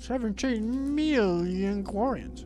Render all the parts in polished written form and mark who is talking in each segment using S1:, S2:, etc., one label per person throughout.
S1: 17 million Quarians.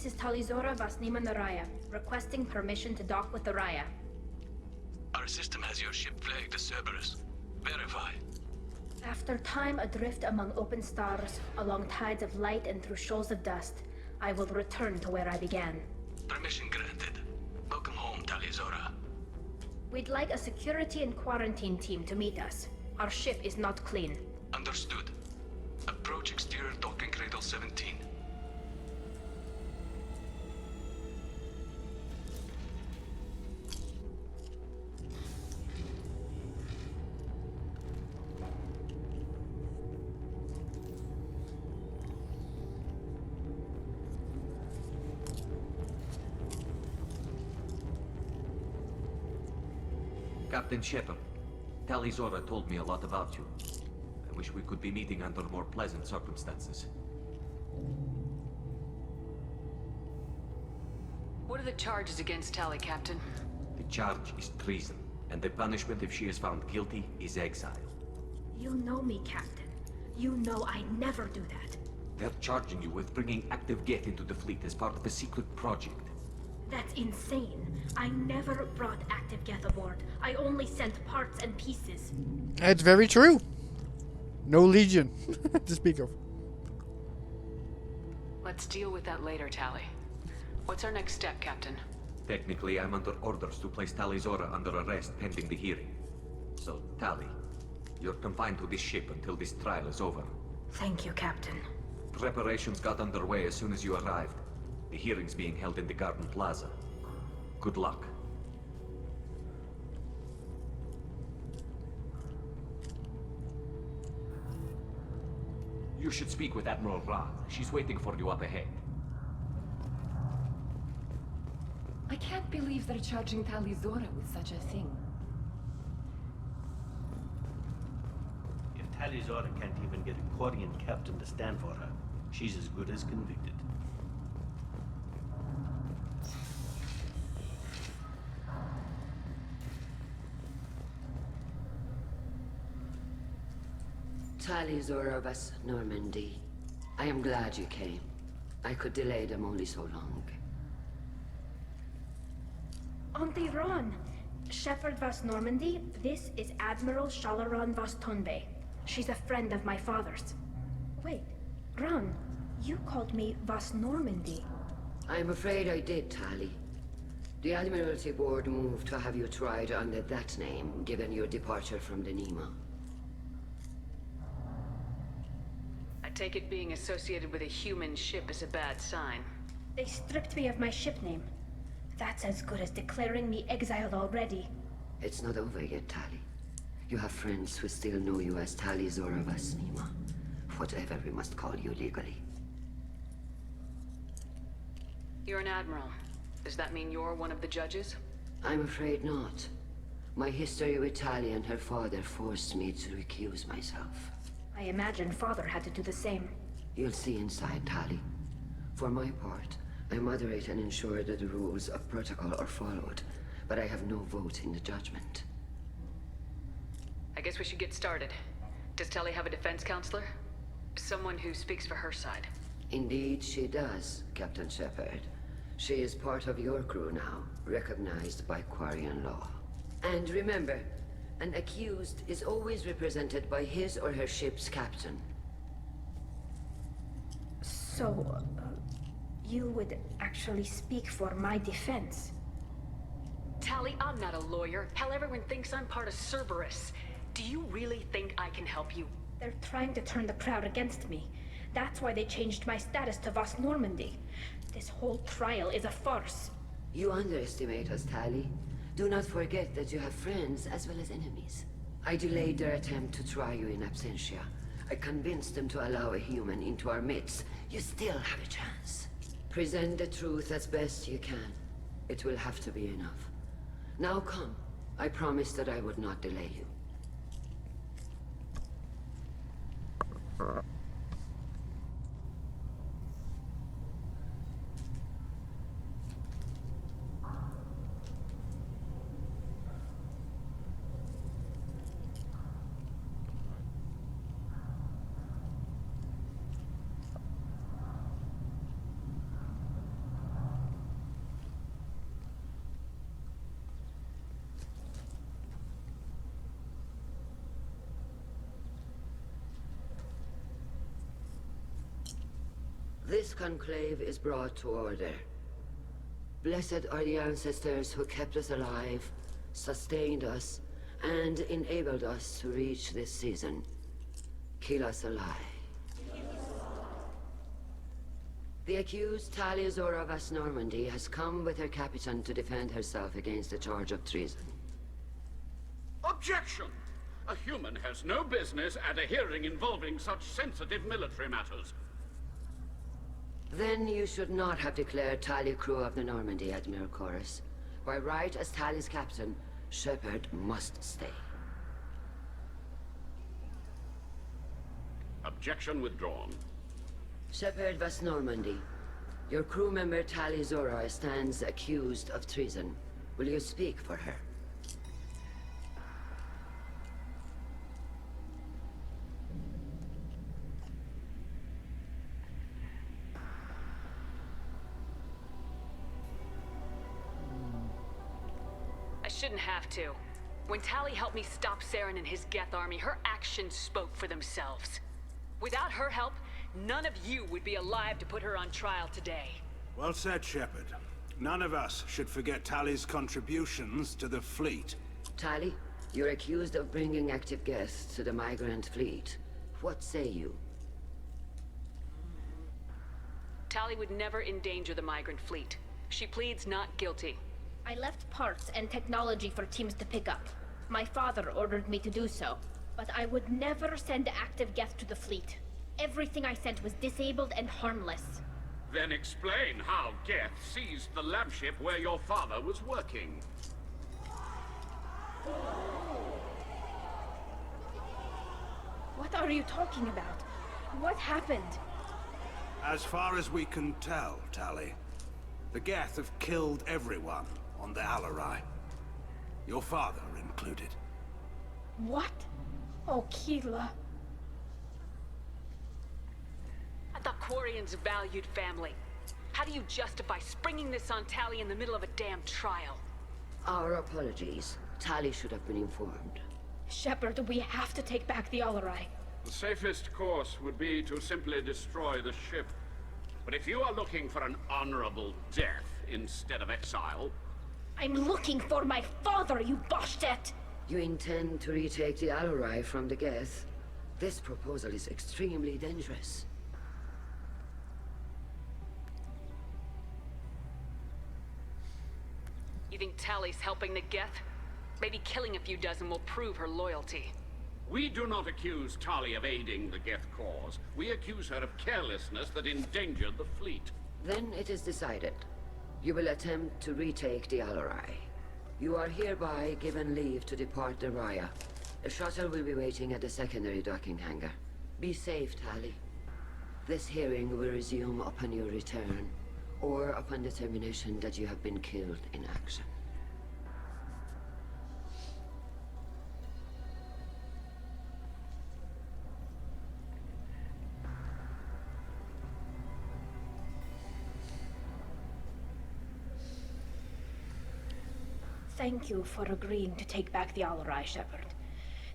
S2: This is Talizora Vasnima Naraya, requesting permission to dock with the Raya.
S3: Our system has your ship flagged as Cerberus. Verify.
S2: After time adrift among open stars, along tides of light and through shoals of dust, I will return to where I began.
S3: Permission granted. Welcome home, Talizora.
S2: We'd like a security and quarantine team to meet us. Our ship is not clean.
S3: Understood. Approach exterior docking cradle 17.
S4: Captain Shepard, Talizora told me a lot about you. I wish we could be meeting under more pleasant circumstances.
S5: What are the charges against Tali, Captain?
S4: The charge is treason, and the punishment if she is found guilty is exile.
S2: You know me, Captain. You know I never do that.
S4: They're charging you with bringing active Geth into the fleet as part of a secret project.
S2: That's insane. I never brought active Geth aboard. I only sent parts and pieces.
S1: It's very true. No Legion to speak of.
S5: Let's deal with that later, Tali. What's our next step, Captain?
S4: Technically, I'm under orders to place Talizora under arrest pending the hearing. So, Tali, you're confined to this ship until this trial is over.
S2: Thank you, Captain.
S4: Preparations got underway as soon as you arrived. The hearing's being held in the Garden Plaza. Good luck. You should speak with Admiral Ra. She's waiting for you up ahead.
S6: I can't believe they're charging Talizora with such a thing.
S7: If Talizora can't even get a Quarian captain to stand for her, she's as good as convicted.
S8: Talizora Vas Normandy. I am glad you came. I could delay them only so long.
S2: Auntie Ron! Shepherd Vas Normandy, this is Admiral Shalaron Vas Tonbe. She's a friend of my father's. Wait, Ron, you called me Vas Normandy.
S8: I'm afraid I did, Tali. The Admiralty Board moved to have you tried under that name, given your departure from the Nima.
S5: I take it being associated with a human ship is a bad sign.
S2: They stripped me of my ship name. That's as good as declaring me exiled already.
S8: It's not over yet, Tali. You have friends who still know you as Talizora Vas Nima. Whatever we must call you legally.
S5: You're an admiral. Does that mean you're one of the judges?
S8: I'm afraid not. My history with Tali and her father forced me to recuse myself.
S2: I imagine father had to do the same.
S8: You'll see inside, Tali. For my part, I moderate and ensure that the rules of protocol are followed, but I have no vote in the judgment.
S5: I guess we should get started. Does Tali have a defense counselor? Someone who speaks for her side.
S8: Indeed, she does, Captain Shepard. She is part of your crew now, recognized by Quarian law. And remember, an accused is always represented by his or her ship's captain.
S2: So, you would actually speak for my defense?
S5: Tali, I'm not a lawyer. Hell, everyone thinks I'm part of Cerberus. Do you really think I can help you?
S2: They're trying to turn the crowd against me. That's why they changed my status to Vast Normandy. This whole trial is a farce.
S8: You underestimate us, Tali. Do not forget that you have friends as well as enemies. I delayed their attempt to try you in absentia. I convinced them to allow a human into our midst. You still have a chance. Present the truth as best you can. It will have to be enough. Now come. I promised that I would not delay you. This conclave is brought to order. Blessed are the ancestors who kept us alive, sustained us, and enabled us to reach this season. Kill us alive. The accused Tali of Vast Normandy has come with her captain to defend herself against the charge of treason.
S9: Objection! A human has no business at a hearing involving such sensitive military matters.
S8: Then you should not have declared Tali crew of the Normandy, Admiral Chorus. By right as Tali's captain, Shepard must stay.
S9: Objection withdrawn.
S8: Shepard Vast Normandy, your crew member Tali Zora stands accused of treason. Will you speak for her?
S5: I shouldn't have to. When Tali helped me stop Saren and his Geth army, her actions spoke for themselves. Without her help, none of you would be alive to put her on trial today.
S10: Well said, Shepard. None of us should forget Tali's contributions to the fleet.
S8: Tali, you're accused of bringing active Geth to the migrant fleet. What say you?
S5: Tali would never endanger the migrant fleet. She pleads not guilty.
S2: I left parts and technology for teams to pick up. My father ordered me to do so, but I would never send active Geth to the fleet. Everything I sent was disabled and harmless.
S9: Then explain how Geth seized the lab ship where your father was working.
S2: What are you talking about? What happened?
S10: As far as we can tell, Tali, the Geth have killed everyone on the Alarai. Your father included.
S2: What? Oh, Keela.
S5: I thought Quarians valued family. How do you justify springing this on Tali in the middle of a damn trial?
S8: Our apologies. Tali should have been informed.
S2: Shepard, we have to take back the Alarai.
S9: The safest course would be to simply destroy the ship. But if you are looking for an honorable death instead of exile...
S2: I'm looking for my father, you bastet!
S8: You intend to retake the Alarai from the Geth? This proposal is extremely dangerous.
S5: You think Tali's helping the Geth? Maybe killing a few dozen will prove her loyalty.
S9: We do not accuse Tali of aiding the Geth cause. We accuse her of carelessness that endangered the fleet.
S8: Then it is decided. You will attempt to retake the Alarai. You are hereby given leave to depart the Raya. A shuttle will be waiting at the secondary docking hangar. Be safe, Tali. This hearing will resume upon your return, or upon determination that you have been killed in action.
S2: Thank you for agreeing to take back the Alarai, Shepard.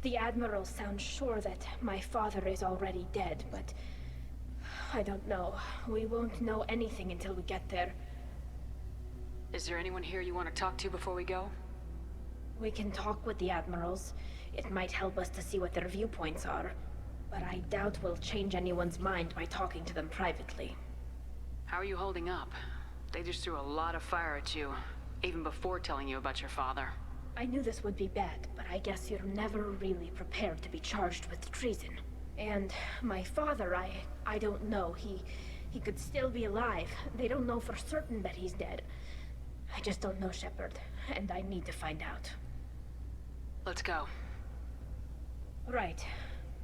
S2: The Admiral sounds sure that my father is already dead, but... I don't know. We won't know anything until we get there.
S5: Is there anyone here you want to talk to before we go?
S2: We can talk with the admirals. It might help us to see what their viewpoints are. But I doubt we'll change anyone's mind by talking to them privately.
S5: How are you holding up? They just threw a lot of fire at you, even before telling you about your father.
S2: I knew this would be bad, but I guess you're never really prepared to be charged with treason. And my father, I don't know. He could still be alive. They don't know for certain that he's dead. I just don't know, Shepard, and I need to find out.
S5: Let's go.
S2: Right.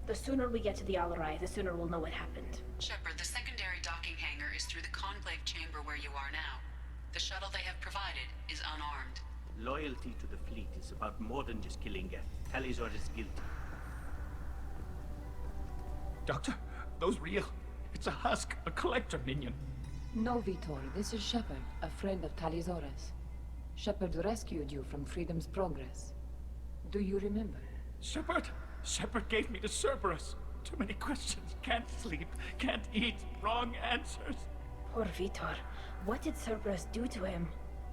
S2: The sooner we get to the Alarai, the sooner we'll know what happened.
S11: Shepard, the secondary docking hangar is through the conclave chamber where you are now. The shuttle they have provided is unarmed.
S7: Loyalty to the fleet is about more than just killing Geth. Talizor is guilty.
S12: Doctor, those real? It's a husk, a collector minion.
S6: No, Vitor, this is Shepard, a friend of Talizora's. Shepard rescued you from Freedom's Progress. Do you remember?
S12: Shepard gave me to Cerberus. Too many questions. Can't sleep, can't eat, wrong answers.
S2: Poor Vitor. What did Cerberus do to him?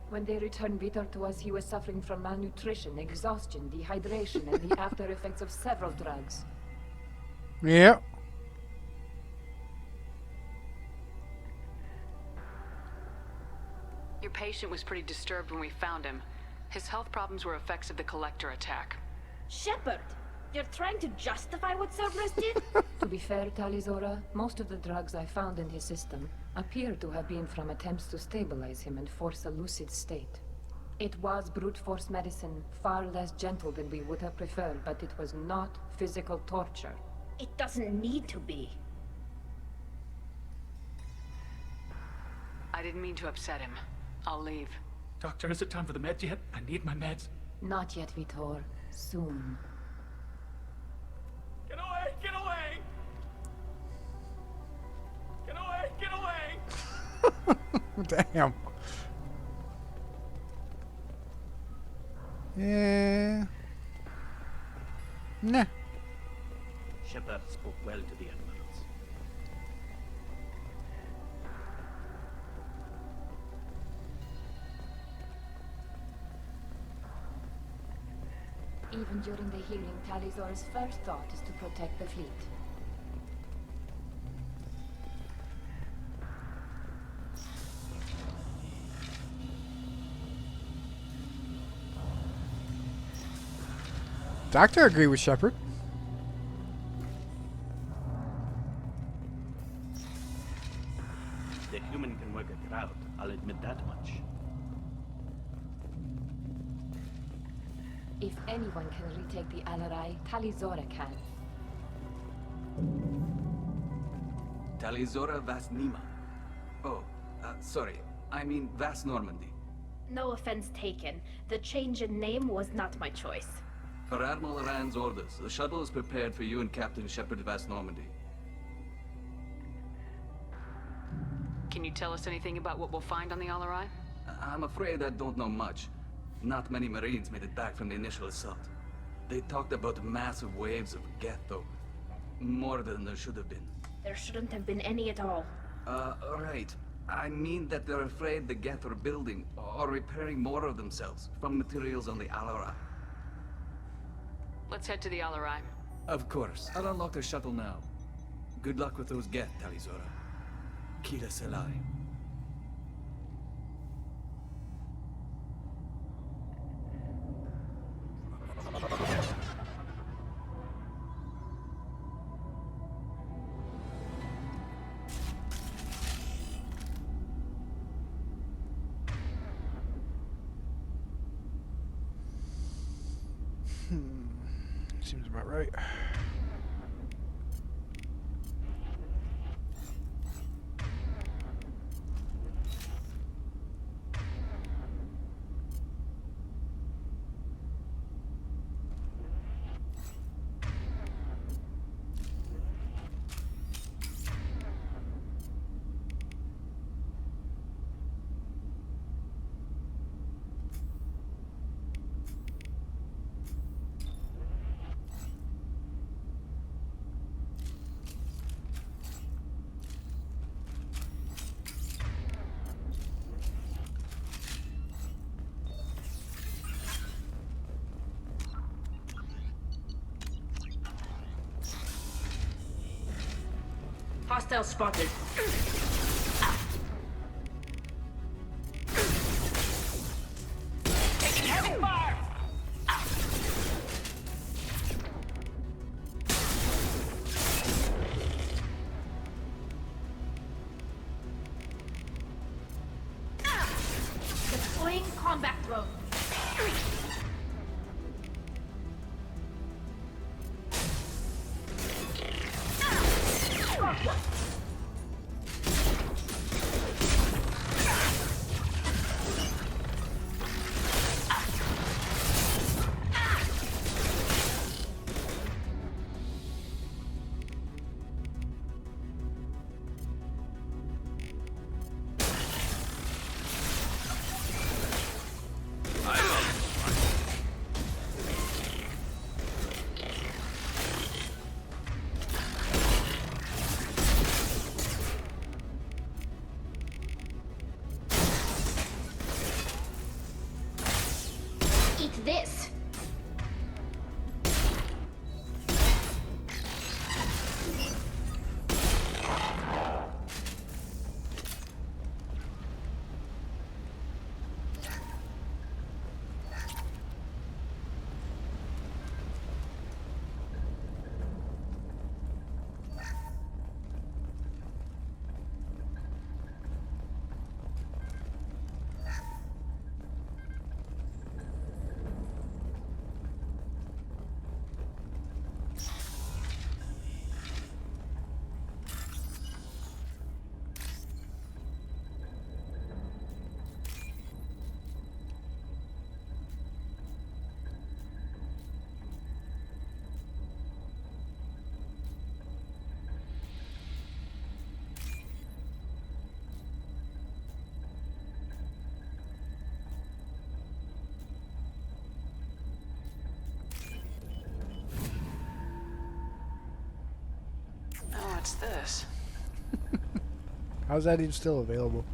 S6: When they returned Vitor to us, he was suffering from malnutrition, exhaustion, dehydration, and the after effects of several drugs.
S1: Yeah.
S5: Your patient was pretty disturbed when we found him. His health problems were effects of the Collector attack.
S2: Shepard! You're trying to justify what Cerberus did?
S6: To be fair, Talizora, most of the drugs I found in his system appear to have been from attempts to stabilize him and force a lucid state. It was brute force medicine, far less gentle than we would have preferred, but it was not physical torture.
S2: It doesn't need to be.
S5: I didn't mean to upset him. I'll leave.
S12: Doctor, is it time for the meds yet? I need my meds.
S6: Not yet, Vitor. Soon.
S12: Get away! Get away! Get away! Get away!
S1: Damn. Yeah. Nah.
S7: Shepard spoke well to the admirals.
S6: Even during the hearing, Talizora's first thought is to protect the fleet.
S1: Doctor agree with Shepard.
S7: The human can work a crowd, I'll admit that much.
S6: If anyone can retake the Alarai, Talizora can.
S4: Talizora Vas Nima. Oh, sorry. I mean Vas Normandy.
S2: No offense taken. The change in name was not my choice.
S4: Per Admiral Rand's orders, the shuttle is prepared for you and Captain Shepard Vas Normandy.
S5: Can you tell us anything about what we'll find on the Alarai?
S4: I'm afraid I don't know much. Not many Marines made it back from the initial assault. They talked about massive waves of Geth, though. More than there should have been.
S2: There shouldn't have been any at all.
S4: Right. I mean that they're afraid the Geth are building or repairing more of themselves from materials on the Alarai.
S5: Let's head to the Alarai.
S4: Of course. I'll unlock the shuttle now. Good luck with those Geth, Talizora. Kila Selai.
S1: Seems about right.
S2: Hostile spotted.
S5: Taking heavy fire!
S2: Deploying combat drone. Eat this.
S5: Oh, what's this?
S1: How's that even still available?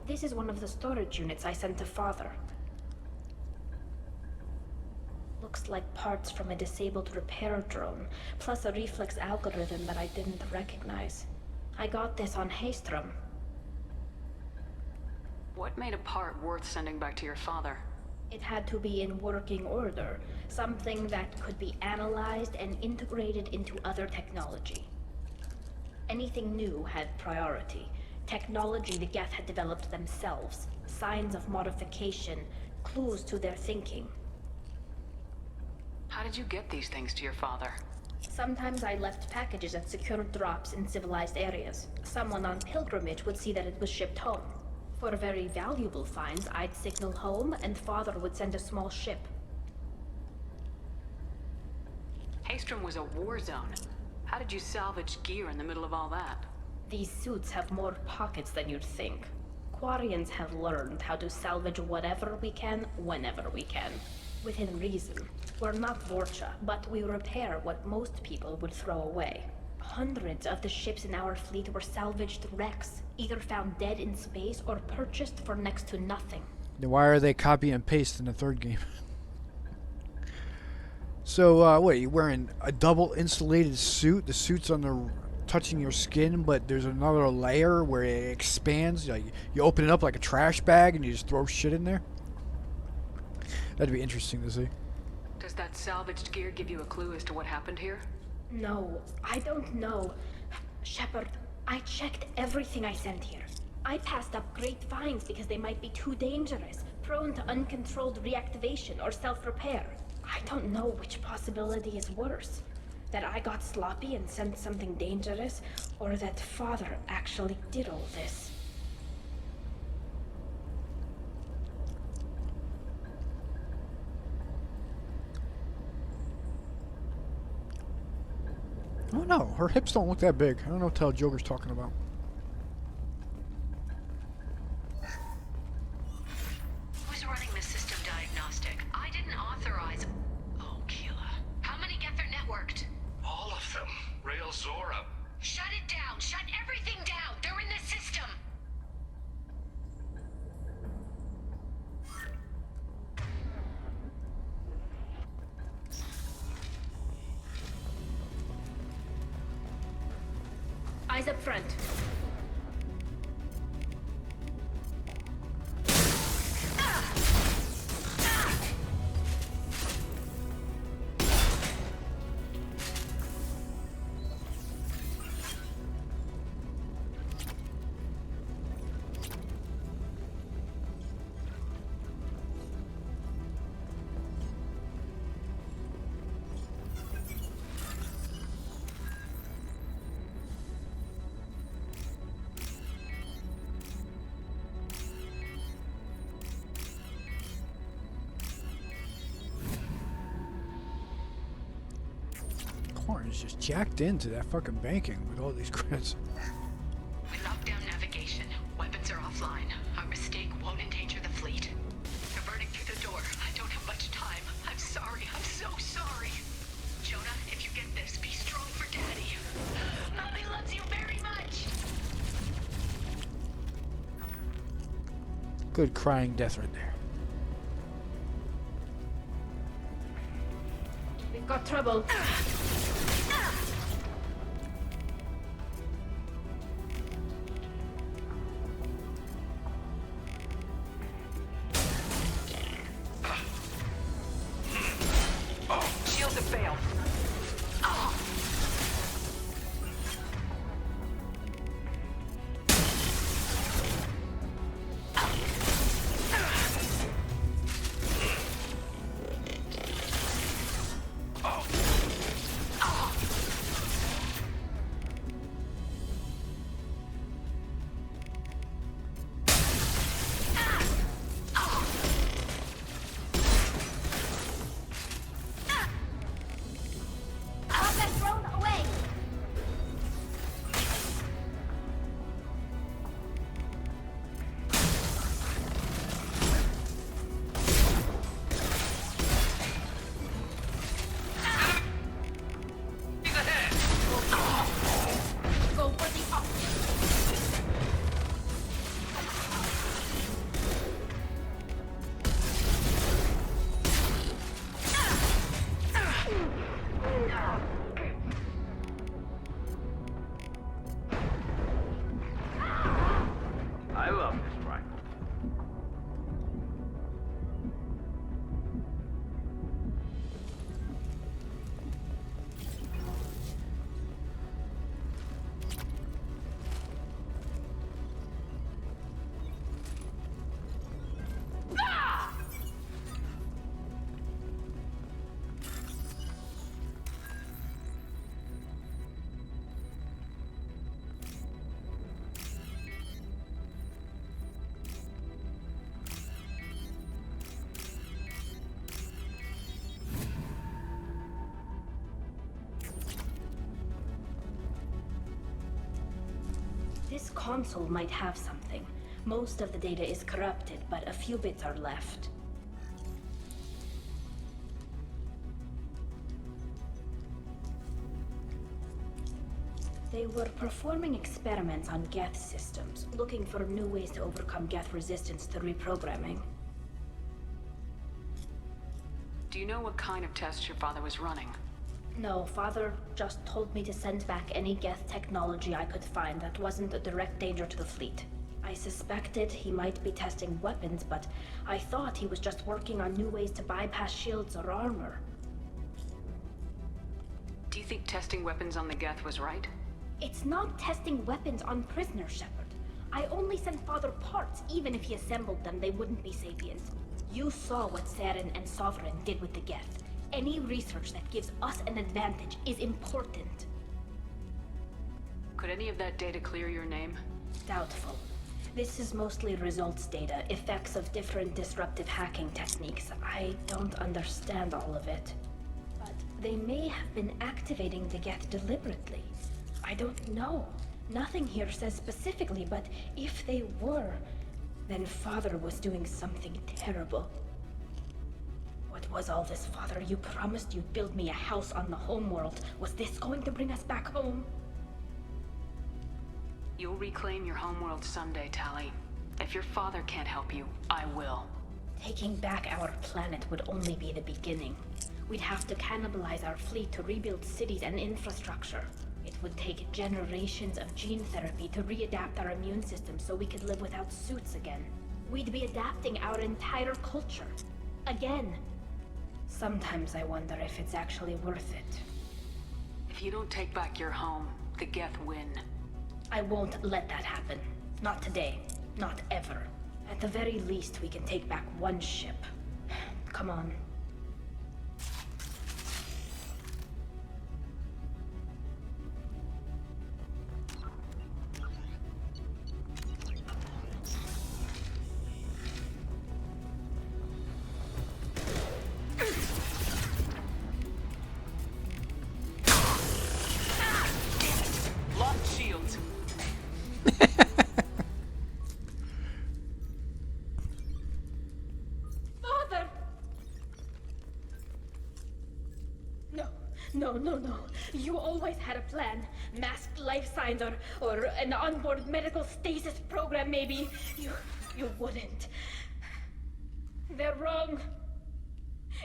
S2: This is one of the storage units I sent to Father. Looks like parts from a disabled repair drone, plus a reflex algorithm that I didn't recognize. I got this on Haystrom.
S5: What made a part worth sending back to your father?
S2: It had to be in working order, something that could be analyzed and integrated into other technology. Anything new had priority. Technology the Geth had developed themselves, signs of modification, clues to their thinking.
S5: How did you get these things to your father?
S2: Sometimes I left packages at secure drops in civilized areas. Someone on pilgrimage would see that it was shipped home. For very valuable finds, I'd signal home, and Father would send a small ship.
S5: Haystrom was a war zone. How did you salvage gear in the middle of all that?
S2: These suits have more pockets than you'd think. Quarians have learned how to salvage whatever we can, whenever we can. Within reason. We're not Vorcha, but we repair what most people would throw away. Hundreds of the ships in our fleet were salvaged wrecks, either found dead in space or purchased for next to nothing.
S1: Then why are they copy and paste in the third game? So, what, you wearing a double insulated suit? The suit's touching your skin, but there's another layer where it expands. Like, you open it up like a trash bag and you just throw shit in there? That'd be interesting to see.
S5: Does that salvaged gear give you a clue as to what happened here?
S2: No, I don't know. Shepard, I checked everything I sent here. I passed up great finds because they might be too dangerous, prone to uncontrolled reactivation or self-repair. I don't know which possibility is worse. That I got sloppy and sent something dangerous, or that Father actually did all this.
S1: Oh no, her hips don't look that big. I don't know what the hell Joker's talking about.
S3: Zora.
S11: Shut it down! Shut everything down! They're in the system!
S2: Eyes up front.
S1: Corn's just jacked into that fucking banking with all these creds.
S11: We locked down navigation. Weapons are offline. Our mistake won't endanger the fleet. They're burning through the door. I don't have much time. I'm sorry. I'm so sorry. Jonah, if you get this, be strong for Daddy. Mommy loves you very much.
S1: Good crying death right there.
S2: We've got trouble.
S11: Shields have failed.
S7: I love this rifle.
S2: This console might have something. Most of the data is corrupted, but a few bits are left. They were performing experiments on Geth systems, looking for new ways to overcome Geth resistance to reprogramming.
S5: Do you know what kind of tests your father was running?
S2: No, Father just told me to send back any Geth technology I could find that wasn't a direct danger to the fleet. I suspected he might be testing weapons, but I thought he was just working on new ways to bypass shields or armor.
S5: Do you think testing weapons on the Geth was right?
S2: It's not testing weapons on prisoners, Shepard. I only sent Father parts. Even if he assembled them, they wouldn't be sapient. You saw what Saren and Sovereign did with the Geth. Any research that gives us an advantage is important.
S5: Could any of that data clear your name?
S2: Doubtful. This is mostly results data, effects of different disruptive hacking techniques. I don't understand all of it. But they may have been activating the Geth deliberately. I don't know. Nothing here says specifically, but if they were, then Father was doing something terrible. What was all this, Father? You promised you'd build me a house on the homeworld. Was this going to bring us back home?
S5: You'll reclaim your homeworld someday, Tali. If your father can't help you, I will.
S2: Taking back our planet would only be the beginning. We'd have to cannibalize our fleet to rebuild cities and infrastructure. It would take generations of gene therapy to readapt our immune system so we could live without suits again. We'd be adapting our entire culture. Again. Sometimes I wonder if it's actually worth it.
S5: If you don't take back your home, the Geth win.
S2: I won't let that happen. Not today. Not ever. At the very least, we can take back one ship. Come on.
S5: Locked shields.
S2: Father! No. You always had a plan. Masked life signs or an onboard medical stasis program, maybe. You wouldn't. They're wrong.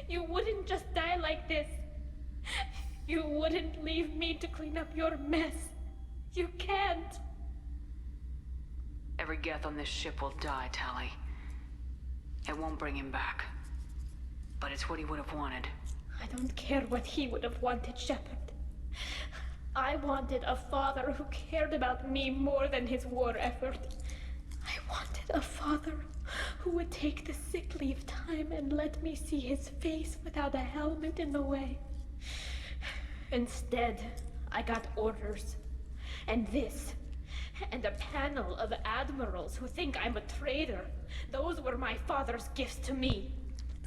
S2: You wouldn't just die like this. You wouldn't leave me to clean up your mess. You can't.
S5: Every Geth on this ship will die, Tali. It won't bring him back. But it's what he would have wanted.
S2: I don't care what he would have wanted, Shepard. I wanted a father who cared about me more than his war effort. I wanted a father who would take the sick leave time and let me see his face without a helmet in the way. Instead, I got orders. And this. And a panel of admirals who think I'm a traitor. Those were my father's gifts to me.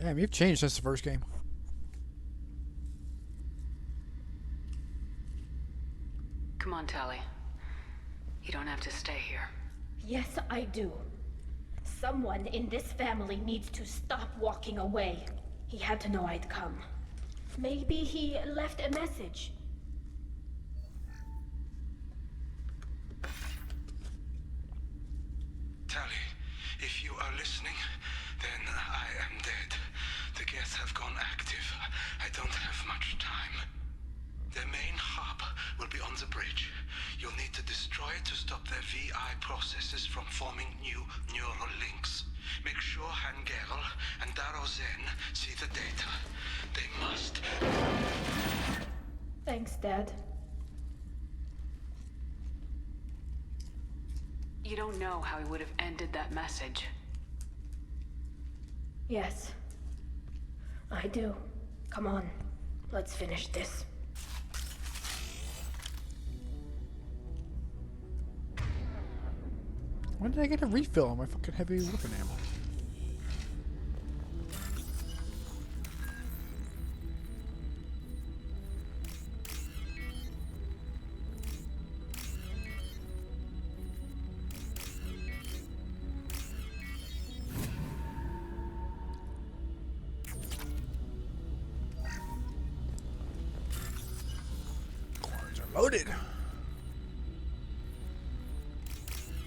S1: Damn, you've changed since the first game.
S5: Come on, Tali. You don't have to stay here.
S2: Yes, I do. Someone in this family needs to stop walking away. He had to know I'd come. Maybe he left a message.
S13: Tali, if you are listening, then I am dead. The Geth have gone active. I don't have much time. Their main hub will be on the bridge. You'll need to destroy it to stop their VI processes from forming new neural links. Make sure Hangerl and Daro Zen see the data. They must.
S2: Thanks, Dad.
S5: You don't know how he would have ended that message.
S2: Yes. I do. Come on. Let's finish this.
S1: When did I get a refill on my fucking heavy weapon ammo? Cords are loaded.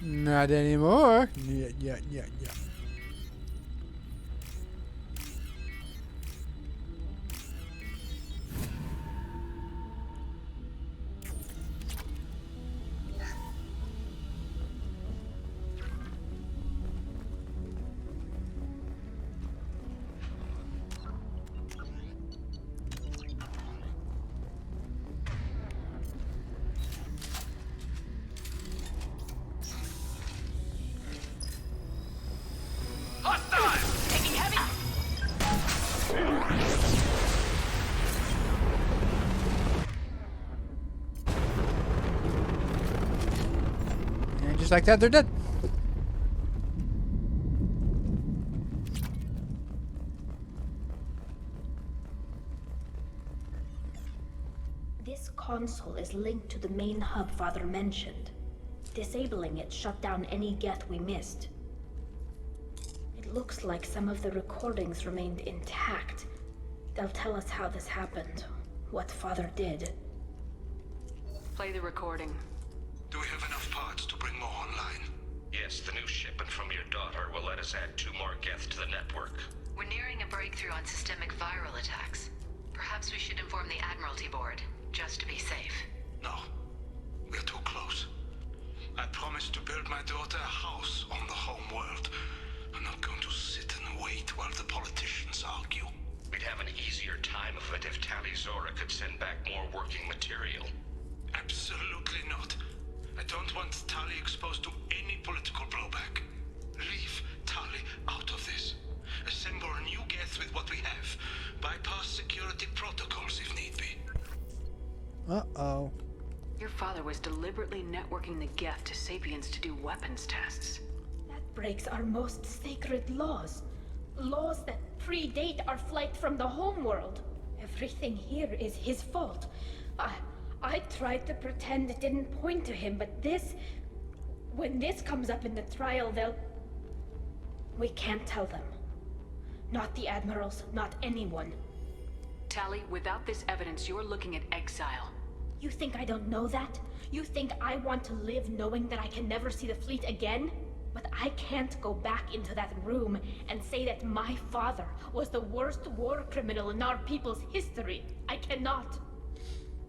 S1: Not anymore. Yeah.
S5: Taking heavy.
S1: And just like that, they're dead.
S2: This console is linked to the main hub Father mentioned. Disabling it shut down any Geth we missed. It looks like some of the recordings remained intact, They'll tell us how this happened, what Father did.
S5: Play the recording.
S13: Do we have enough parts to bring more online?
S14: Yes, the new shipment from your daughter will let us add 2 more Geth to the network.
S11: We're nearing a breakthrough on systemic viral attacks. Perhaps we should inform the Admiralty Board, just to be safe.
S13: No. We're too close. I promised to build my daughter a house on the home world. I'm not going to sit and wait while the politicians argue.
S14: We'd have an easier time of it if Tali Zora could send back more working material.
S13: Absolutely not. I don't want Tali exposed to any political blowback. Leave Tali out of this. Assemble a new Geth with what we have. Bypass security protocols if need be.
S1: Uh-oh.
S5: Your father was deliberately networking the Geth to Sapiens to do weapons tests.
S2: That breaks our most sacred laws. Laws that predate our flight from the homeworld. Everything here is his fault. I tried to pretend it didn't point to him, but this... When this comes up in the trial, they'll... We can't tell them. Not the admirals, not anyone.
S5: Tali, without this evidence, you're looking at exile.
S2: You think I don't know that? You think I want to live knowing that I can never see the fleet again? But I can't go back into that room and say that my father was the worst war criminal in our people's history. I cannot.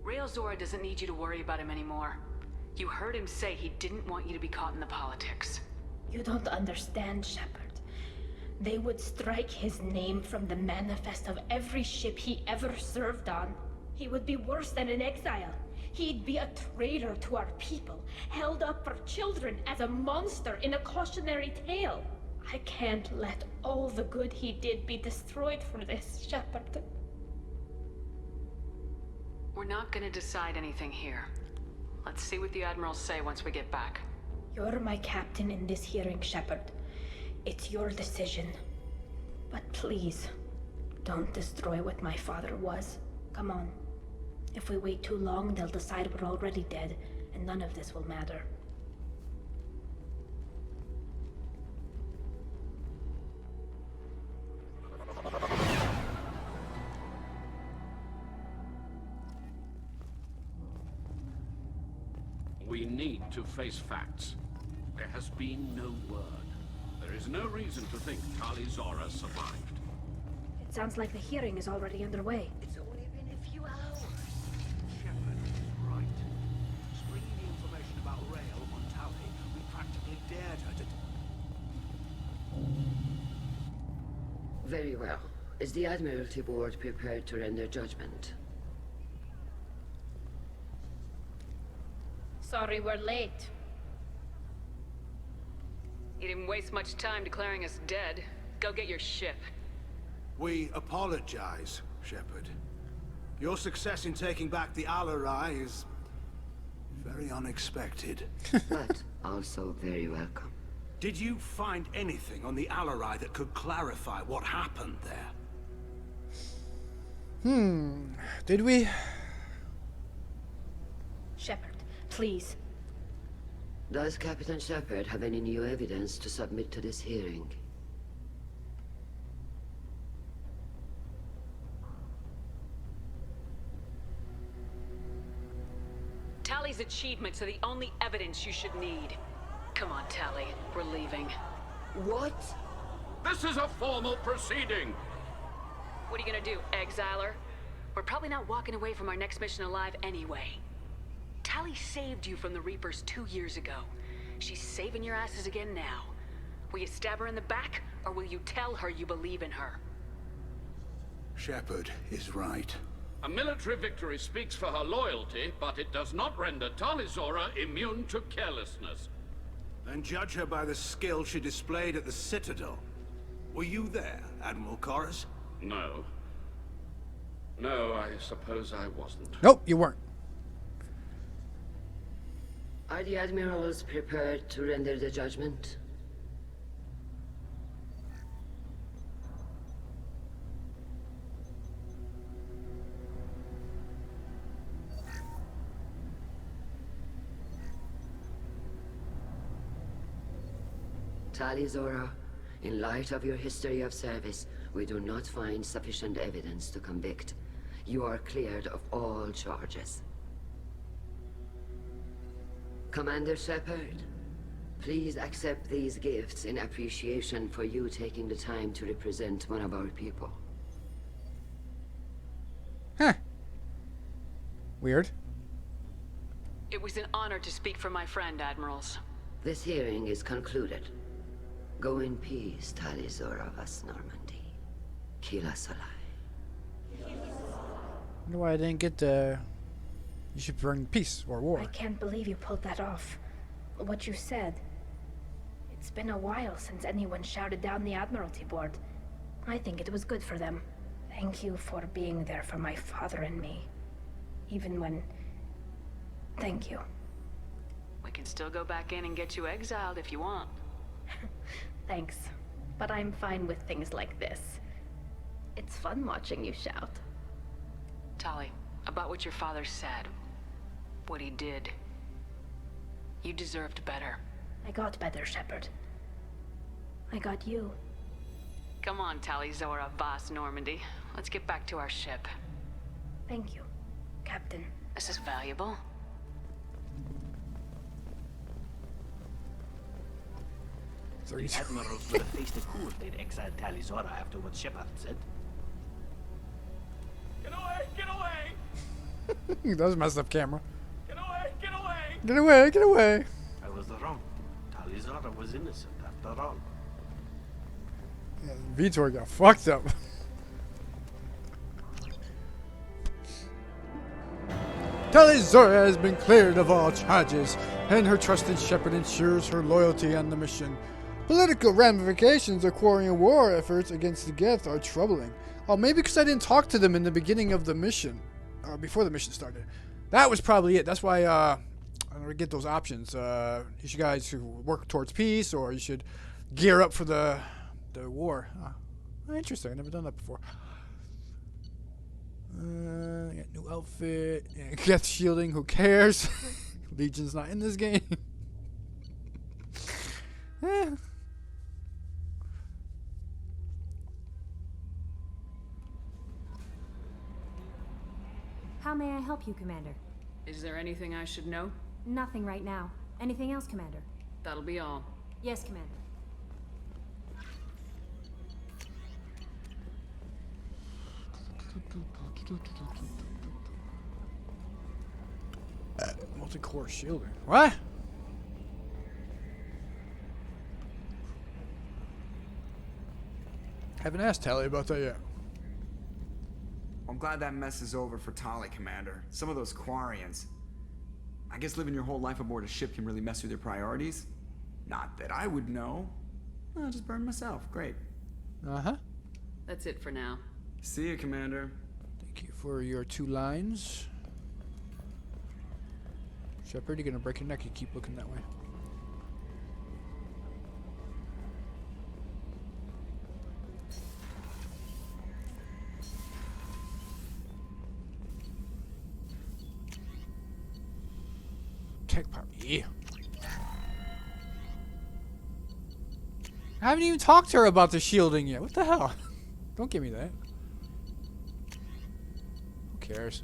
S5: Rael Zora doesn't need you to worry about him anymore. You heard him say he didn't want you to be caught in the politics.
S2: You don't understand, Shepard. They would strike his name from the manifest of every ship he ever served on. He would be worse than an exile. He'd be a traitor to our people, held up for children as a monster in a cautionary tale. I can't let all the good he did be destroyed for this, Shepard.
S5: We're not gonna decide anything here. Let's see what the admirals say once we get back.
S2: You're my captain in this hearing, Shepard. It's your decision. But please, don't destroy what my father was. Come on. If we wait too long, they'll decide we're already dead, and none of this will matter.
S9: We need to face facts. There has been no word. There is no reason to think Tali Zora survived.
S2: It sounds like the hearing is already underway.
S8: It's only been a few hours.
S10: Shepard is right. Springing the information about Rael on Tali, we practically dared her to...
S8: Very well. Is the Admiralty Board prepared to render judgment?
S2: Sorry we're late.
S5: You didn't waste much time declaring us dead. Go get your ship.
S10: We apologize, Shepard. Your success in taking back the Alarai is... very unexpected.
S8: But also very welcome.
S10: Did you find anything on the Alarai that could clarify what happened there?
S1: Did we?
S2: Shepard, please.
S8: Does Captain Shepard have any new evidence to submit to this hearing?
S5: Tali's achievements are the only evidence you should need. Come on, Tali. We're leaving.
S8: What?
S9: This is a formal proceeding!
S5: What are you gonna do, exiler? We're probably not walking away from our next mission alive anyway. Tali saved you from the Reapers 2 years ago. She's saving your asses again now. Will you stab her in the back, or will you tell her you believe in her?
S10: Shepard is right.
S9: A military victory speaks for her loyalty, but it does not render Tali Zora immune to carelessness.
S10: Then judge her by the skill she displayed at the Citadel. Were you there, Admiral Corus?
S9: No. No, I suppose I wasn't.
S1: Nope, you weren't.
S8: Are the Admirals prepared to render the judgment? Tali Zora, in light of your history of service, we do not find sufficient evidence to convict, you are cleared of all charges. Commander Shepard, please accept these gifts in appreciation for you taking the time to represent one of our people.
S1: Huh. Weird.
S5: It was an honor to speak for my friend, Admirals.
S8: This hearing is concluded. Go in peace, Tali Zora vas Normandy. Kila Solai.
S1: Wonder why I didn't get the... You should bring peace or war.
S2: I can't believe you pulled that off. What you said. It's been a while since anyone shouted down the Admiralty Board. I think it was good for them. Thank you for being there for my father and me. Even when... Thank you.
S5: We can still go back in and get you exiled if you want.
S2: Thanks. But I'm fine with things like this. It's fun watching you shout.
S5: Tali, about what your father said. What he did. You deserved better.
S2: I got better, Shepard. I got you.
S5: Come on, Tali Zora vas Normandy. Let's get back to our ship.
S2: Thank you, Captain.
S5: This is valuable.
S7: The admirals would have faced a coup if they'd exiled Tali Zora after what Shepard said.
S12: Get away! Get away!
S1: That was a messed up camera.
S12: Get away! Get away!
S1: Get away! Get away!
S7: I was wrong. Tali Zora was innocent after all.
S1: Yeah, Vitor got fucked up. Tali Zora has been cleared of all charges, and her trusted Shepard ensures her loyalty on the mission. Political ramifications of Quarian war efforts against the Geth are troubling. Oh, maybe because I didn't talk to them in the beginning of the mission, or before the mission started. That was probably it. That's why I don't get those options. You should guys work towards peace, or you should gear up for the war. Interesting. I've never done that before. Got new outfit. Yeah, Geth shielding. Who cares? Legion's not in this game. Eh.
S15: How may I help you, Commander?
S5: Is there anything I should know?
S15: Nothing right now. Anything else, Commander?
S5: That'll be all.
S15: Yes, Commander.
S1: Multi-core shielding. What? Haven't asked Tali about that yet.
S16: I'm glad that mess is over for Tali, Commander. Some of those Quarians. I guess living your whole life aboard a ship can really mess with your priorities. Not that I would know. I'll just burn myself. Great.
S1: Uh-huh.
S5: That's it for now.
S16: See you, Commander.
S1: Thank you for your 2 lines. Shepard, you're gonna break your neck. You keep looking that way. Tech pop, yeah. I haven't even talked to her about the shielding yet. What the hell? Don't give me that. Who cares?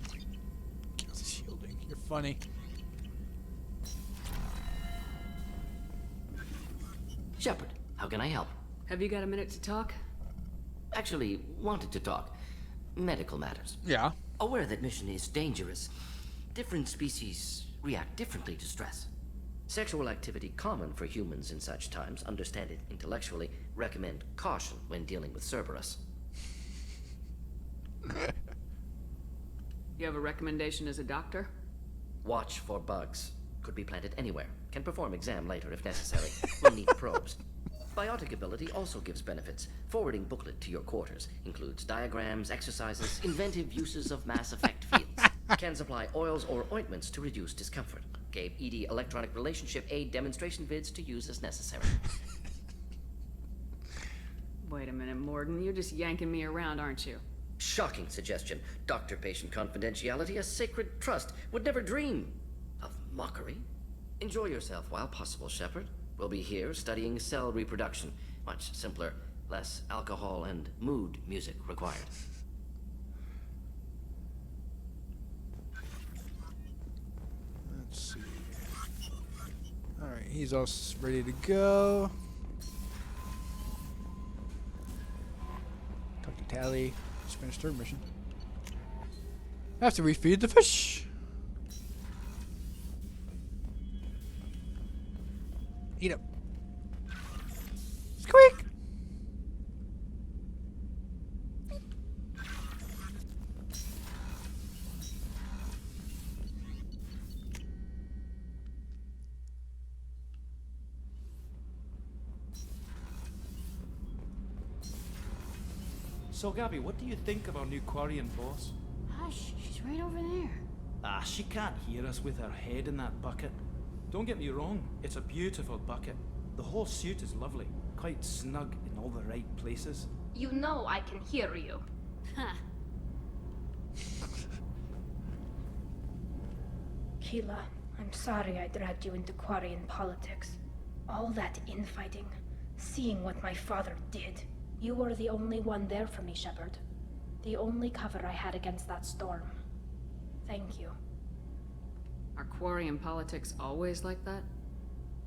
S1: The shielding. You're funny.
S17: Shepard, how can I help?
S5: Have you got a minute to talk?
S17: Actually, wanted to talk. Medical matters.
S1: Yeah.
S17: Aware that mission is dangerous. Different species react differently to stress. Sexual activity common for humans in such times. Understand it intellectually. Recommend caution when dealing with Cerberus.
S5: You have a recommendation as a doctor?
S17: Watch for bugs. Could be planted anywhere. Can perform exam later if necessary. Will need probes. Biotic ability also gives benefits. Forwarding booklet to your quarters. Includes diagrams, exercises, inventive uses of mass effect fields. Can supply oils or ointments to reduce discomfort. Gave ED electronic relationship aid demonstration vids to use as necessary.
S5: Wait a minute, Morgan. You're just yanking me around, aren't you?
S17: Shocking suggestion. Doctor-patient confidentiality, a sacred trust. Would never dream of mockery. Enjoy yourself while possible, Shepard. We'll be here studying cell reproduction. Much simpler, Less alcohol and mood music required.
S1: Let's see. Alright, he's all ready to go. Talk to Tali. Just finished her mission. I have to refeed the fish. Eat up. Squeak!
S12: So, Gabby, what do you think of our new Quarian boss?
S18: Hush, she's right over there.
S12: Ah, she can't hear us with her head in that bucket. Don't get me wrong, it's a beautiful bucket. The whole suit is lovely, quite snug in all the right places.
S2: You know I can hear you.
S18: Huh.
S2: Keela, I'm sorry I dragged you into Quarian politics. All that infighting, seeing what my father did. You were the only one there for me, Shepard. The only cover I had against that storm. Thank you.
S19: Are Quarian politics always like that?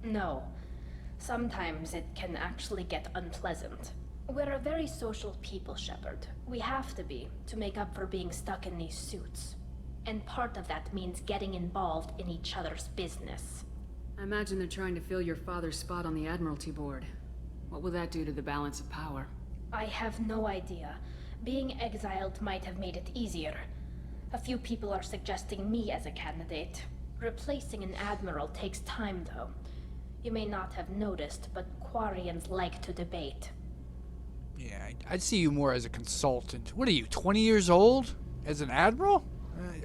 S2: No. Sometimes it can actually get unpleasant. We're a very social people, Shepard. We have to be, to make up for being stuck in these suits. And part of that means getting involved in each other's business.
S19: I imagine they're trying to fill your father's spot on the Admiralty Board. What will that do to the balance of power?
S2: I have no idea. Being exiled might have made it easier. A few people are suggesting me as a candidate. Replacing an admiral takes time, though. You may not have noticed, but Quarians like to debate.
S1: Yeah, I'd see you more as a consultant. What are you, 20 years old? As an admiral?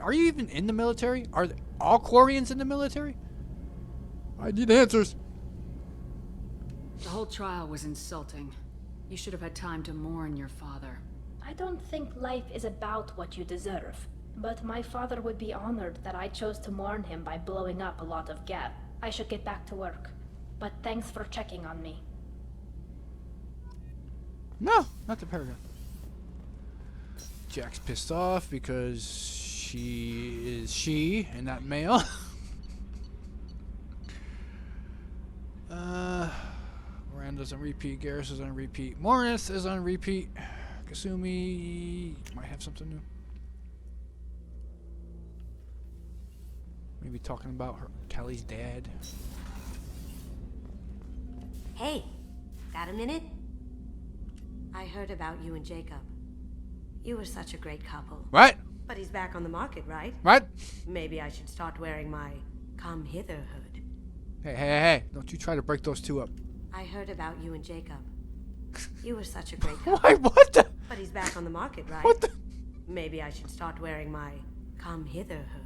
S1: Are you even in the military? Are all Quarians in the military? I need answers.
S19: The whole trial was insulting. You should have had time to mourn your father.
S2: I don't think life is about what you deserve. But my father would be honored that I chose to mourn him by blowing up a lot of gas. I should get back to work. But thanks for checking on me.
S1: No, not the paragon. Jack's pissed off because she is she and not male. Miranda's on repeat. Garrus is on repeat. Morris is on repeat. Kasumi might have something new. Maybe talking about her, Tali's dad.
S15: Hey, got a minute? I heard about you and Jacob. You were such a great couple.
S1: What?
S15: But he's back on the market, right?
S1: What?
S15: Maybe I should start wearing my come hither hood.
S1: Hey. Don't you try to break those two up.
S15: I heard about you and Jacob. You were such a great couple.
S1: Why? What the?
S15: But he's back on the market, right?
S1: What the?
S15: Maybe I should start wearing my come hither hood.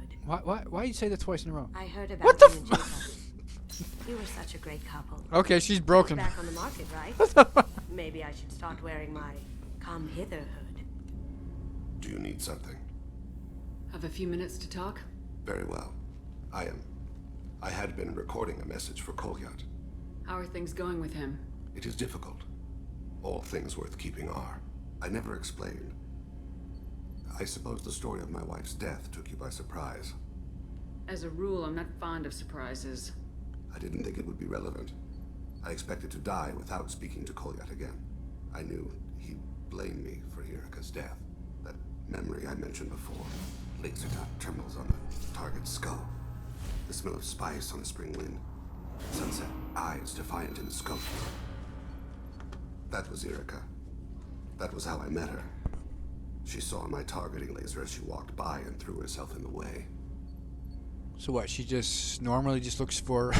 S1: Why you say that twice in a row?
S15: I heard about
S1: What the
S15: you and Jacob. You were such a great couple.
S1: Okay, she's broken.
S15: He's back on the market, right? Maybe I should start wearing my come hither hood.
S13: Do you need something?
S19: Have a few minutes to talk?
S13: Very well. I had been recording a message for Kolyat.
S19: How are things going with him?
S13: It is difficult. All things worth keeping are. I never explained. I suppose the story of my wife's death took you by surprise.
S19: As a rule, I'm not fond of surprises.
S13: I didn't think it would be relevant. I expected to die without speaking to Kolyat again. I knew he'd blame me for Erika's death. That memory I mentioned before. Laser dot trembles on the target's skull. The smell of spice on a spring wind. Sunset eyes defiant in the scope. That was Erika. That was how I met her. She saw my targeting laser as she walked by and threw herself in the way.
S1: So what? She just normally just looks for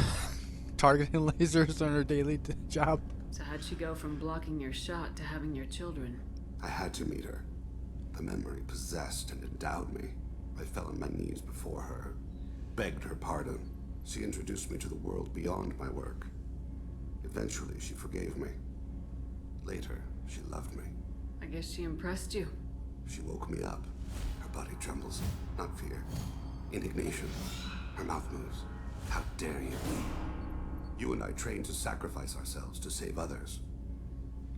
S1: targeting lasers on her daily job.
S19: So how'd she go from blocking your shot to having your children?
S13: I had to meet her. The memory possessed and endowed me. I fell on my knees before her, begged her pardon. She introduced me to the world beyond my work. Eventually, she forgave me. Later, she loved me.
S19: I guess she impressed you.
S13: She woke me up. Her body trembles, not fear. Indignation. Her mouth moves. How dare you? You and I trained to sacrifice ourselves to save others.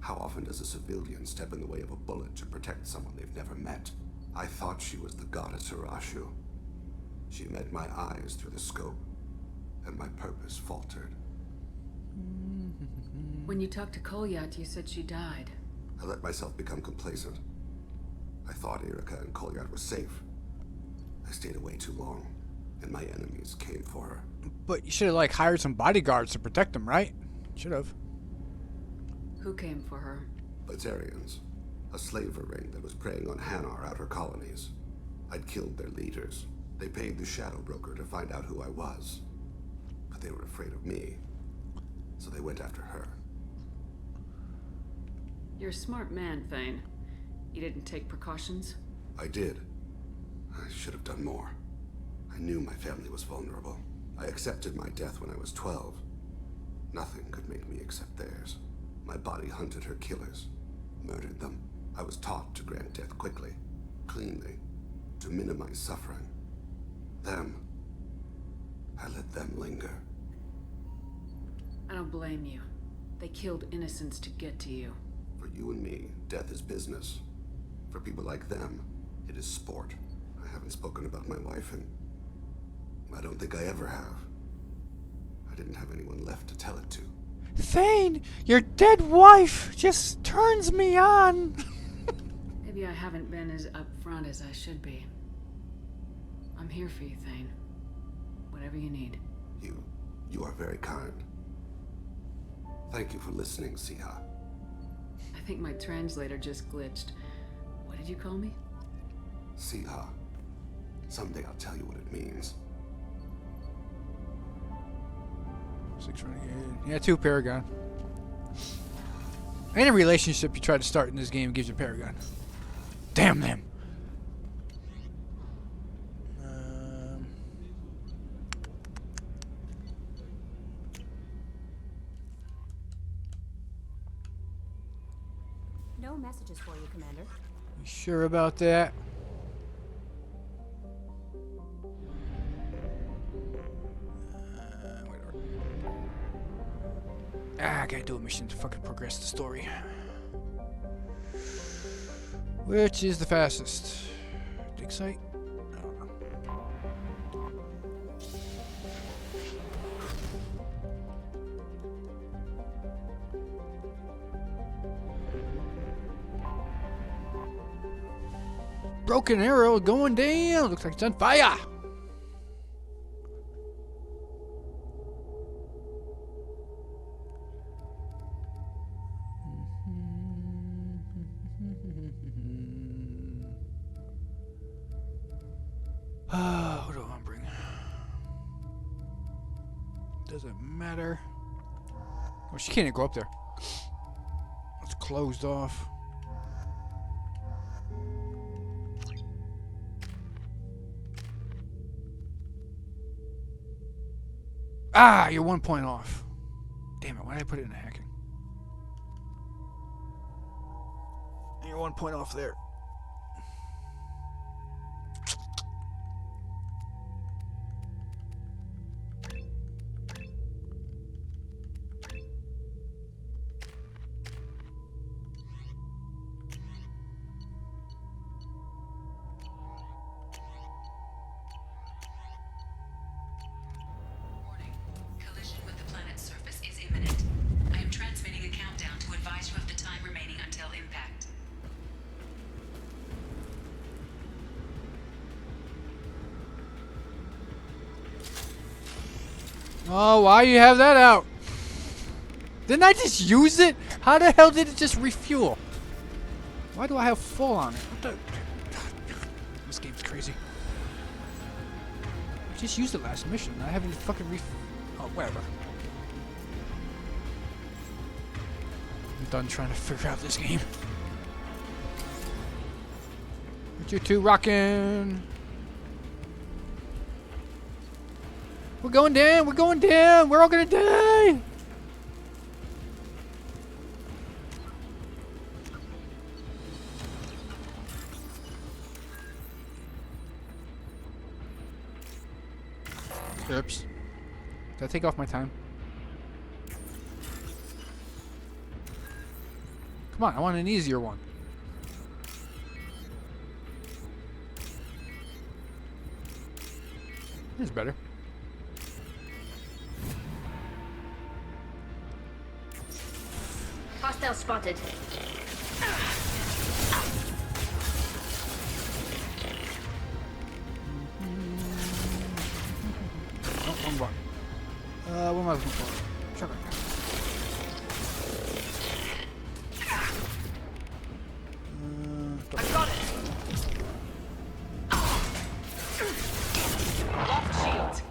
S13: How often does a civilian step in the way of a bullet to protect someone they've never met? I thought she was the goddess Urashu. She met my eyes through the scope, and my purpose faltered.
S19: When you talked to Kolyat, you said she died.
S13: I let myself become complacent. I thought Erica and Kolyat were safe. I stayed away too long, and my enemies came for her.
S1: But you should have, like, hired some bodyguards to protect them, right? Should have.
S19: Who came for her?
S13: Batarians. A slaver ring that was preying on Hanar outer colonies. I'd killed their leaders. They paid the Shadow Broker to find out who I was. But they were afraid of me. So they went after her.
S19: You're a smart man, Thane. You didn't take precautions?
S13: I did. I should have done more. I knew my family was vulnerable. I accepted my death when I was 12. Nothing could make me accept theirs. My body hunted her killers, murdered them. I was taught to grant death quickly, cleanly, to minimize suffering. I let them linger.
S19: I don't blame you. They killed innocents to get to you.
S13: For you and me, death is business. For people like them, it is sport. I haven't spoken about my wife, and I don't think I ever have. I didn't have anyone left to tell it to.
S1: Thane, your dead wife just turns me on.
S19: Maybe I haven't been as upfront as I should be. I'm here for you, Thane. Whatever you need.
S13: You are very kind. Thank you for listening, Siha.
S19: I think my translator just glitched. What did you call me?
S13: Siha. Someday I'll tell you what it means.
S1: 6 renegade. Yeah, 2 paragon. Any relationship you try to start in this game gives you a paragon. Damn them.
S20: No messages for you, Commander.
S1: You sure about that? I gotta do a mission to fucking progress the story. Which is the fastest? Dig site? I don't know. Broken arrow going down. Looks like it's on fire. What do I want to bring? Doesn't matter. Oh, she can't even go up there. It's closed off. Ah, you're 1 point off. Damn it, why did I put it in hacking? You're 1 point off there.
S11: Collision with the planet's surface is imminent. I am transmitting a countdown to advise you of the time remaining until impact.
S1: Oh, why you have that out? Didn't I just use it? How the hell did it just refuel? Why do I have full on it? What the? This game's crazy. I just used it last mission. I haven't fucking oh, whatever. I'm done trying to figure out this game. What you two rockin'? We're going down. We're going down. We're all gonna die. Oops. Did I take off my time? Come on, I want an easier one. This is better.
S2: Hostile spotted.
S1: Oh, wrong button. What am I looking for? Shotgun.
S5: I got it. Lock shield.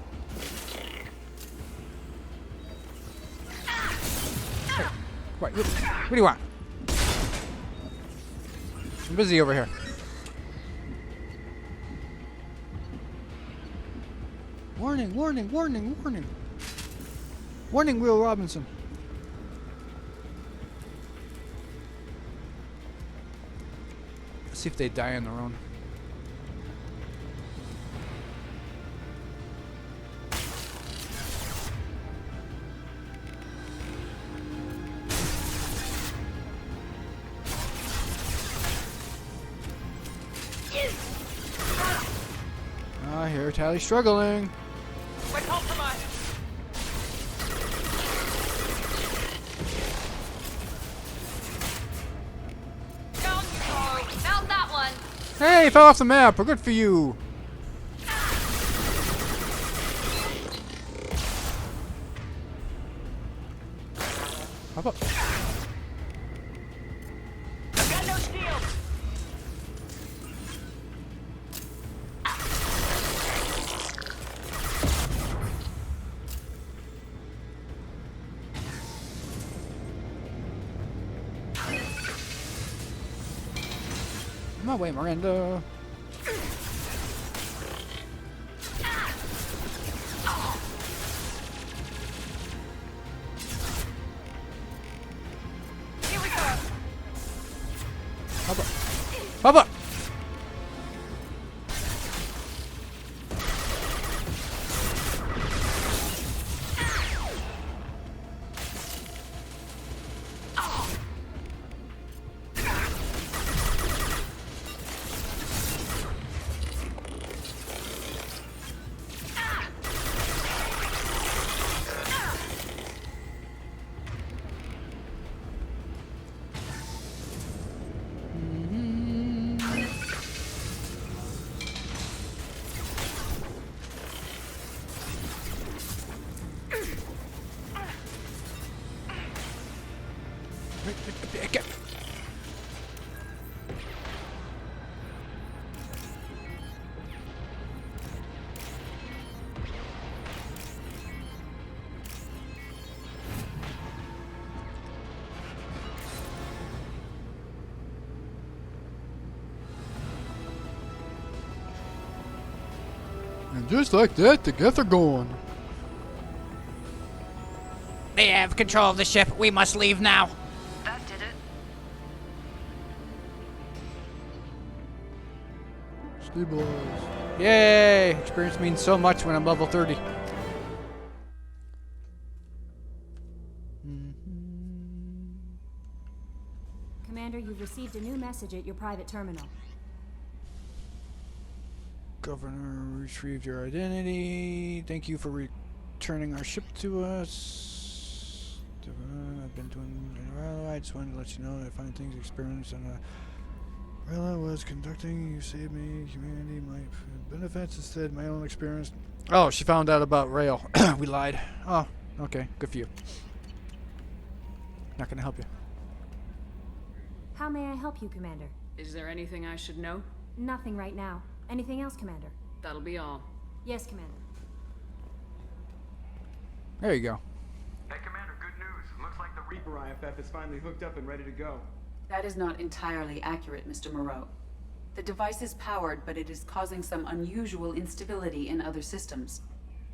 S1: What do you want? I'm busy over here. Warning, warning, warning, warning. Warning, Will Robinson. Let's see if they die on their own. I hear Tali struggling.
S5: We're compromised. Down you go. Found that one.
S1: Hey, fell off the map. We're good for you. Hop up.
S5: I've got no shield.
S1: My way, Miranda.
S5: Here we go.
S1: Hop up. Hop up. And just like that, the Geth are gone.
S21: They have control of the ship. We must leave now.
S11: That did it.
S1: Stabilize. Yay! Experience means so much when I'm level 30.
S20: Commander, you've received a new message at your private terminal.
S1: Governor retrieved your identity. Thank you for returning our ship to us. I've been doing. I just wanted to let you know that I find things experienced on a. Well, I was conducting. You saved me. Humanity, my benefits instead. My own experience. Oh, she found out about Rail. We lied. Oh, okay. Good for you. Not gonna help you.
S20: How may I help you, Commander?
S19: Is there anything I should know?
S20: Nothing right now. Anything else, Commander?
S19: That'll be all.
S20: Yes, Commander.
S1: There you go.
S16: Hey, Commander, good news. Looks like the Reaper IFF is finally hooked up and ready to go.
S22: That is not entirely accurate, Mr. Moreau. The device is powered, but it is causing some unusual instability in other systems.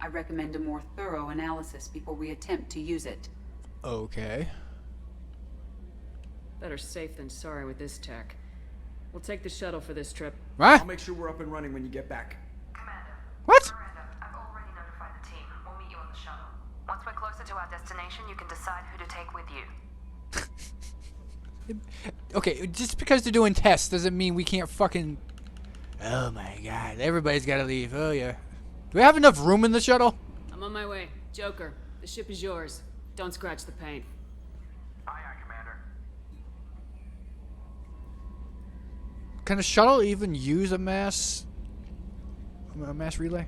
S22: I recommend a more thorough analysis before we attempt to use it.
S1: Okay.
S19: Better safe than sorry with this tech. We'll take the shuttle for this trip.
S1: What?
S16: I'll make sure we're up and running when you get back.
S1: What?
S11: Miranda, I've already notified the team. We'll meet you on the shuttle. Once we're closer to our destination, you can decide who to take with you.
S1: Okay, just because they're doing tests doesn't mean we can't fucking... Oh my god, everybody's gotta leave. Oh yeah. Do we have enough room in the shuttle?
S19: I'm on my way. Joker, the ship is yours. Don't scratch the paint.
S4: Aye, aye, Commander.
S1: Can a shuttle even use a mass relay?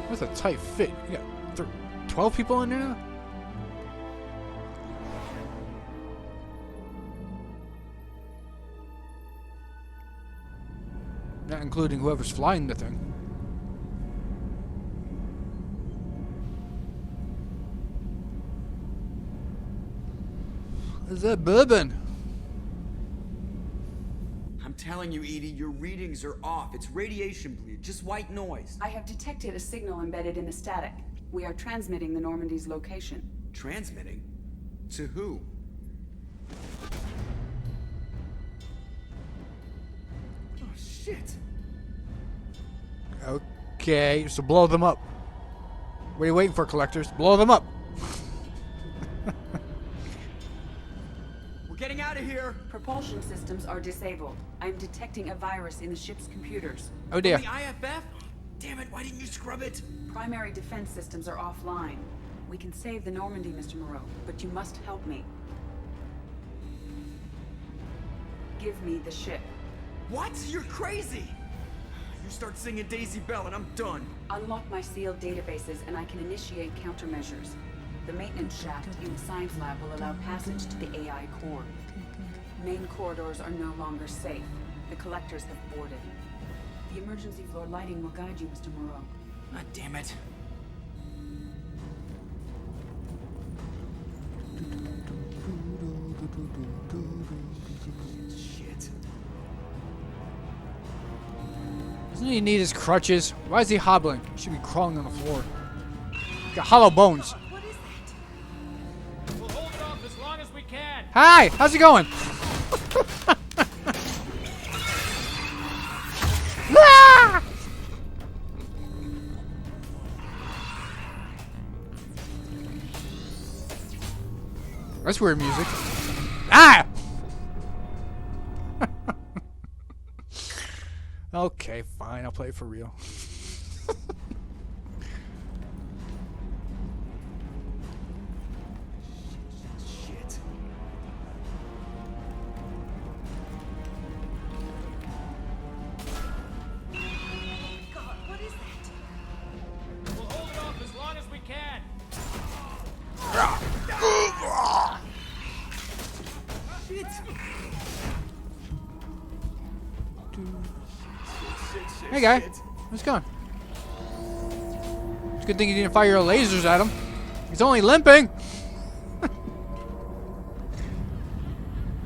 S1: That's a tight fit. You got 12 people in there now? Not including whoever's flying the thing. Is that bourbon?
S16: I'm telling you, Edie, your readings are off. It's radiation bleed, just white noise.
S22: I have detected a signal embedded in the static. We are transmitting the Normandy's location.
S16: Transmitting? To who? Oh, shit.
S1: Okay, so blow them up. What are you waiting for, collectors? Blow them up.
S16: We're getting out of here.
S22: Propulsion systems are disabled. I'm detecting a virus in the ship's computers.
S1: Oh dear.
S16: From the IFF? Damn it, why didn't you scrub it?
S22: Primary defense systems are offline. We can save the Normandy, Mr. Moreau, but you must help me. Give me the ship.
S16: What? You're crazy! You start singing Daisy Bell and I'm done.
S22: Unlock my sealed databases and I can initiate countermeasures. The maintenance shaft in the science lab will allow passage to the AI core. Main corridors are no longer safe. The collectors have boarded. The emergency floor lighting will guide you, Mr. Moreau.
S16: God damn it. Shit.
S1: Doesn't he need his crutches? Why is he hobbling? He should be crawling on the floor. Got hollow bones.
S12: We'll hold it off as long as we can.
S1: Hi, how's it going? Ah! That's weird music. Ah! Okay, fine. I'll play it for real.
S16: Shit.
S11: God, what is that?
S12: We'll hold it off as long as we can.
S16: Shit.
S1: Hey, guy. How's it going? It's a good thing you didn't fire your lasers at him. He's only limping.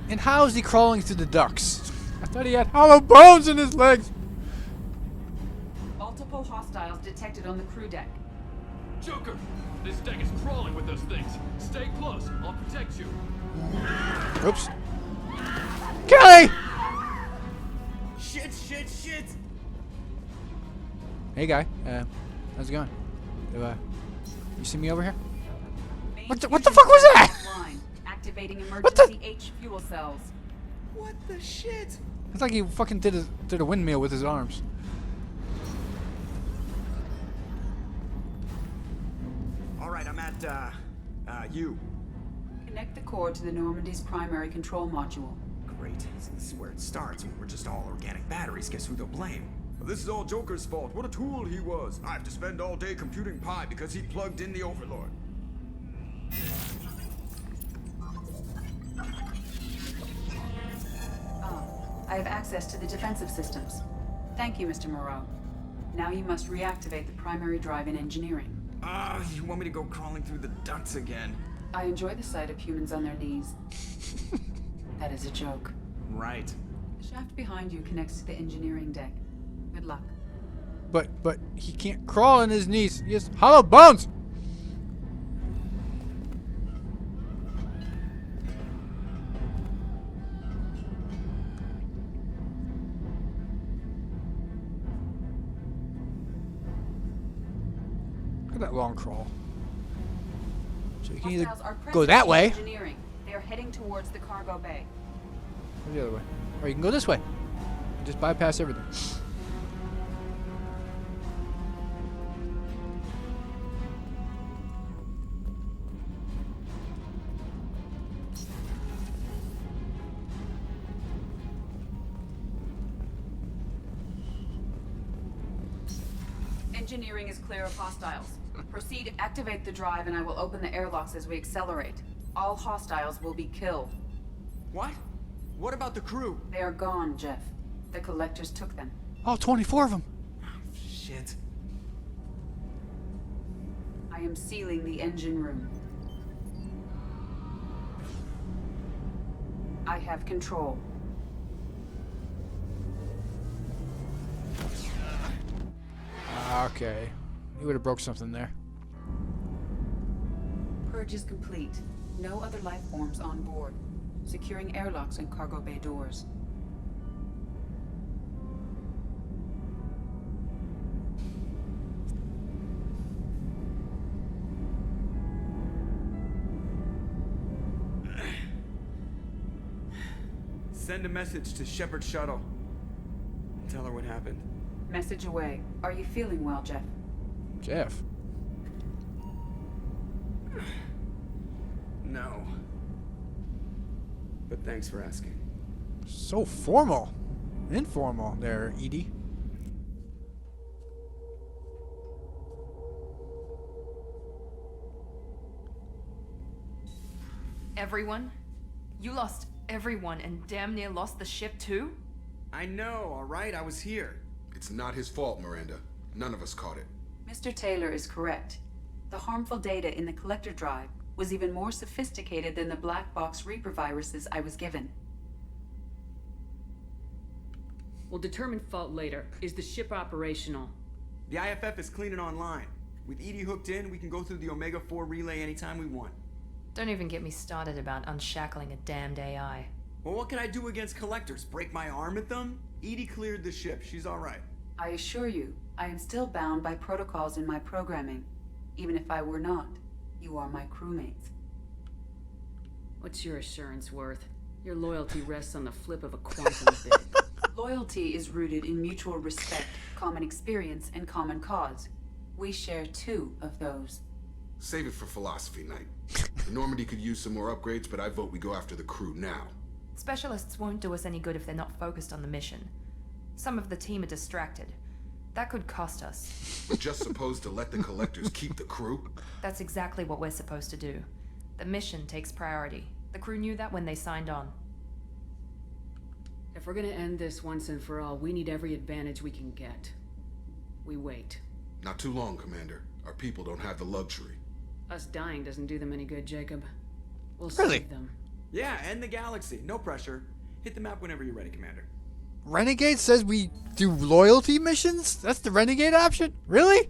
S1: And how is he crawling through the ducts? I thought he had hollow bones in his legs.
S22: Multiple hostiles detected on the crew deck.
S6: Joker, this deck is crawling with those things. Stay close. I'll protect you.
S1: Oops. Kelly!
S16: Shit, shit, shit.
S1: Hey, guy. How's it going? You see me over here? What the fuck was that?
S22: Line. Activating emergency H fuel cells.
S16: What the shit?
S1: It's like he fucking did a windmill with his arms.
S16: All right, I'm at, you.
S22: Connect the core to the Normandy's primary control module.
S16: Great. This is where it starts. We're just all organic batteries. Guess who they'll blame? Well, this is all Joker's fault. What a tool he was. I have to spend all day computing pi because he plugged in the Overlord.
S22: I have access to the defensive systems. Thank you, Mr. Moreau. Now you must reactivate the primary drive in engineering.
S16: You want me to go crawling through the ducts again?
S22: I enjoy the sight of humans on their knees. That is a joke.
S16: Right.
S22: The shaft behind you connects to the engineering deck. Good luck.
S1: But he can't crawl on his knees. He has hollow bones. at that long crawl. So you can either
S22: Hostiles are
S1: go
S22: present
S1: that
S22: in
S1: way,
S22: engineering. They are heading towards the cargo bay.
S1: or the other way. Or you can go this way. Just bypass everything.
S22: Engineering is clear of hostiles. Proceed, activate the drive, and I will open the airlocks as we accelerate. All hostiles will be killed.
S16: What? What about the crew?
S22: They are gone, Jeff. The collectors took them.
S1: Oh, 24 of them.
S16: Shit.
S22: I am sealing the engine room. I have control.
S1: Okay. You would have broke something there.
S22: Purge is complete. No other life forms on board. Securing airlocks and cargo bay doors.
S16: Send a message to Shepard Shuttle. Tell her what happened.
S22: Message away. Are you feeling well, Jeff?
S1: Jeff.
S16: No. But thanks for asking.
S1: So formal. Informal there, Edie.
S3: Everyone? You lost everyone and damn near lost the ship too?
S16: I know, alright? I was here.
S14: It's not his fault, Miranda. None of us caught it.
S22: Mr. Taylor is correct. The harmful data in the collector drive was even more sophisticated than the black box Reaper viruses I was given.
S19: We'll determine fault later. Is the ship operational?
S16: The IFF is clean and online. With Edie hooked in, we can go through the Omega-4 relay anytime we want.
S3: Don't even get me started about unshackling a damned AI.
S16: Well, what can I do against collectors? Break my arm at them? Edie cleared the ship. She's alright.
S22: I assure you, I am still bound by protocols in my programming. Even if I were not, you are my crewmates.
S19: What's your assurance worth? Your loyalty rests on the flip of a quantum bit.
S22: Loyalty is rooted in mutual respect, common experience, and common cause. We share two of those.
S14: Save it for philosophy night. The Normandy could use some more upgrades, but I vote we go after the crew now.
S3: Specialists won't do us any good if they're not focused on the mission. Some of the team are distracted. That could cost us.
S14: We're just supposed to let the collectors keep the crew?
S3: That's exactly what we're supposed to do. The mission takes priority. The crew knew that when they signed on.
S19: If we're gonna end this once and for all, we need every advantage we can get. We wait.
S14: Not too long, Commander. Our people don't have the luxury.
S19: Us dying doesn't do them any good, Jacob. We'll
S1: Really?
S19: save them.
S16: Yeah, and the galaxy. No pressure. Hit the map whenever you're ready, Commander.
S1: Renegade says we do loyalty missions? That's the Renegade option? Really?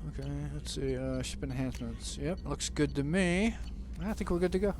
S1: Okay, let's see. Ship enhancements. Yep, looks good to me. I think we're good to go.